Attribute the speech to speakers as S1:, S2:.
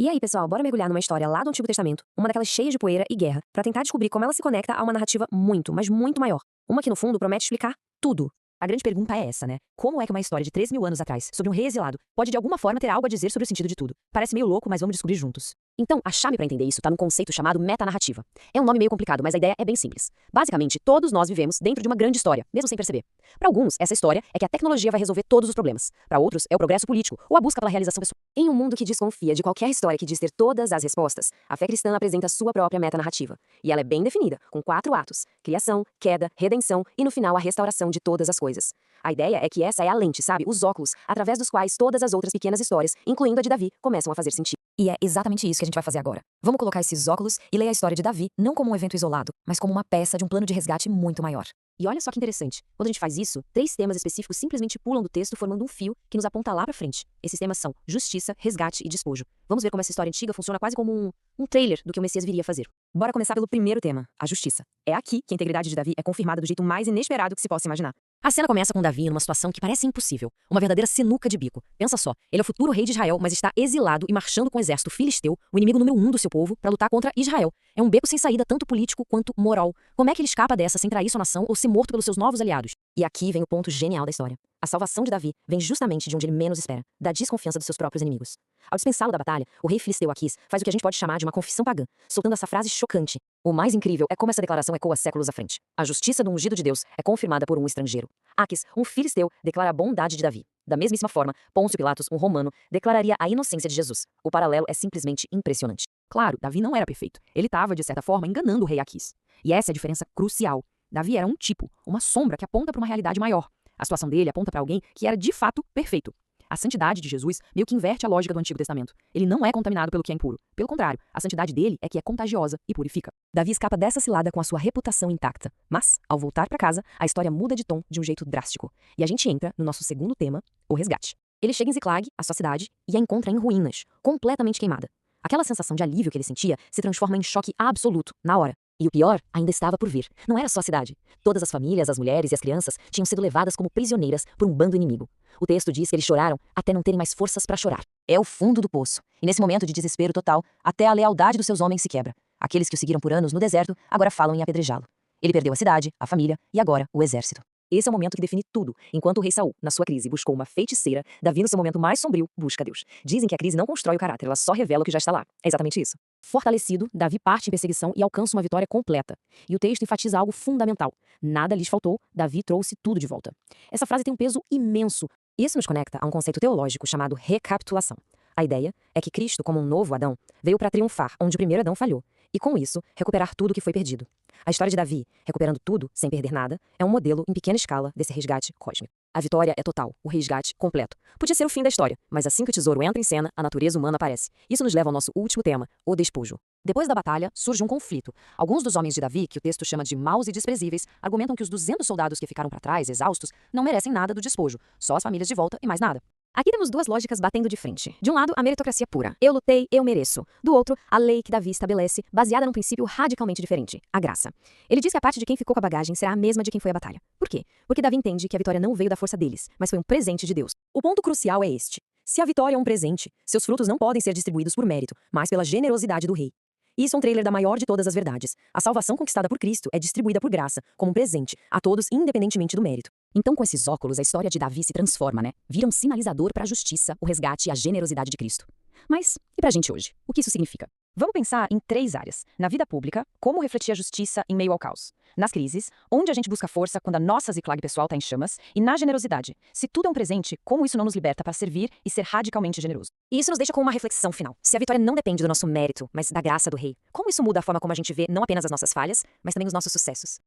S1: E aí, pessoal, bora mergulhar numa história lá do Antigo Testamento, uma daquelas cheias de poeira e guerra, pra tentar descobrir como ela se conecta a uma narrativa muito, mas muito maior. Uma que, no fundo, promete explicar tudo.
S2: A grande pergunta é essa, né? Como é que uma história de 3.000 anos atrás, sobre um rei exilado, pode de alguma forma ter algo a dizer sobre o sentido de tudo? Parece meio louco, mas vamos descobrir juntos.
S1: Então, a chave pra entender isso tá num conceito chamado metanarrativa. É um nome meio complicado, mas a ideia é bem simples. Basicamente, todos nós vivemos dentro de uma grande história, mesmo sem perceber. Para alguns, essa história é que a tecnologia vai resolver todos os problemas. Para outros, é o progresso político ou a busca pela realização pessoal. Em um mundo que desconfia de qualquer história que diz ter todas as respostas, a fé cristã apresenta sua própria metanarrativa. E ela é bem definida, com 4 atos: criação, queda, redenção e, no final, a restauração de todas as coisas. A ideia é que essa é a lente, sabe? Os óculos, através dos quais todas as outras pequenas histórias, incluindo a de Davi, começam a fazer sentido.
S2: E é exatamente isso que a gente vai fazer agora. Vamos colocar esses óculos e ler a história de Davi, não como um evento isolado, mas como uma peça de um plano de resgate muito maior.
S1: E olha só que interessante. Quando a gente faz isso, 3 temas específicos simplesmente pulam do texto, formando um fio que nos aponta lá pra frente. Esses temas são justiça, resgate e despojo. Vamos ver como essa história antiga funciona quase como um trailer do que o Messias viria a fazer.
S2: Bora começar pelo primeiro tema, a justiça. É aqui que a integridade de Davi é confirmada do jeito mais inesperado que se possa imaginar.
S1: A cena começa com Davi numa situação que parece impossível. Uma verdadeira sinuca de bico. Pensa só, ele é o futuro rei de Israel, mas está exilado e marchando com o exército filisteu, o inimigo número 1 do seu povo, pra lutar contra Israel. É um beco sem saída tanto político quanto moral. Como é que ele escapa dessa sem trair sua nação ou ser morto pelos seus novos aliados? E aqui vem o ponto genial da história. A salvação de Davi vem justamente de onde ele menos espera, da desconfiança dos seus próprios inimigos. Ao dispensá-lo da batalha, o rei filisteu Aquis faz o que a gente pode chamar de uma confissão pagã, soltando essa frase chocante. O mais incrível é como essa declaração ecoa séculos à frente. A justiça do ungido de Deus é confirmada por um estrangeiro. Aquis, um filisteu, declara a bondade de Davi. Da mesmíssima forma, Pôncio Pilatos, um romano, declararia a inocência de Jesus. O paralelo é simplesmente impressionante.
S2: Claro, Davi não era perfeito. Ele estava, de certa forma, enganando o rei Aquis. E essa é a diferença crucial. Davi era um tipo, uma sombra que aponta para uma realidade maior. A situação dele aponta para alguém que era de fato perfeito. A santidade de Jesus meio que inverte a lógica do Antigo Testamento. Ele não é contaminado pelo que é impuro. Pelo contrário, a santidade dele é que é contagiosa e purifica. Davi escapa dessa cilada com a sua reputação intacta. Mas, ao voltar para casa, a história muda de tom de um jeito drástico. E a gente entra no nosso segundo tema, o resgate. Ele chega em Ziklag, a sua cidade, e a encontra em ruínas, completamente queimada. Aquela sensação de alívio que ele sentia se transforma em choque absoluto, na hora. E o pior ainda estava por vir. Não era só a cidade. Todas as famílias, as mulheres e as crianças tinham sido levadas como prisioneiras por um bando inimigo. O texto diz que eles choraram até não terem mais forças para chorar. É o fundo do poço. E nesse momento de desespero total, até a lealdade dos seus homens se quebra. Aqueles que o seguiram por anos no deserto agora falam em apedrejá-lo. Ele perdeu a cidade, a família e agora o exército. Esse é o momento que define tudo. Enquanto o rei Saul, na sua crise, buscou uma feiticeira, Davi, no seu momento mais sombrio, busca Deus. Dizem que a crise não constrói o caráter, ela só revela o que já está lá. É exatamente isso. Fortalecido, Davi parte em perseguição e alcança uma vitória completa. E o texto enfatiza algo fundamental. Nada lhes faltou, Davi trouxe tudo de volta. Essa frase tem um peso imenso. Isso nos conecta a um conceito teológico chamado recapitulação. A ideia é que Cristo, como um novo Adão, veio para triunfar onde o primeiro Adão falhou, e com isso, recuperar tudo que foi perdido. A história de Davi, recuperando tudo, sem perder nada, é um modelo em pequena escala desse resgate cósmico. A vitória é total, o resgate completo. Podia ser o fim da história, mas assim que o tesouro entra em cena, a natureza humana aparece. Isso nos leva ao nosso último tema, o despojo. Depois da batalha, surge um conflito. Alguns dos homens de Davi, que o texto chama de maus e desprezíveis, argumentam que os 200 soldados que ficaram para trás, exaustos, não merecem nada do despojo, só as famílias de volta e mais nada. Aqui temos 2 lógicas batendo de frente. De um lado, a meritocracia pura. Eu lutei, eu mereço. Do outro, a lei que Davi estabelece, baseada num princípio radicalmente diferente, a graça. Ele diz que a parte de quem ficou com a bagagem será a mesma de quem foi à batalha. Por quê? Porque Davi entende que a vitória não veio da força deles, mas foi um presente de Deus. O ponto crucial é este. Se a vitória é um presente, seus frutos não podem ser distribuídos por mérito, mas pela generosidade do rei. Isso é um trailer da maior de todas as verdades. A salvação conquistada por Cristo é distribuída por graça, como um presente, a todos independentemente do mérito. Então, com esses óculos, a história de Davi se transforma, né? Vira um sinalizador para a justiça, o resgate e a generosidade de Cristo. Mas, e pra gente hoje? O que isso significa? Vamos pensar em 3 áreas. Na vida pública, como refletir a justiça em meio ao caos. Nas crises, onde a gente busca força quando a nossa Ziklag pessoal está em chamas. E na generosidade, se tudo é um presente, como isso não nos liberta para servir e ser radicalmente generoso? E isso nos deixa com uma reflexão final. Se a vitória não depende do nosso mérito, mas da graça do rei, como isso muda a forma como a gente vê não apenas as nossas falhas, mas também os nossos sucessos?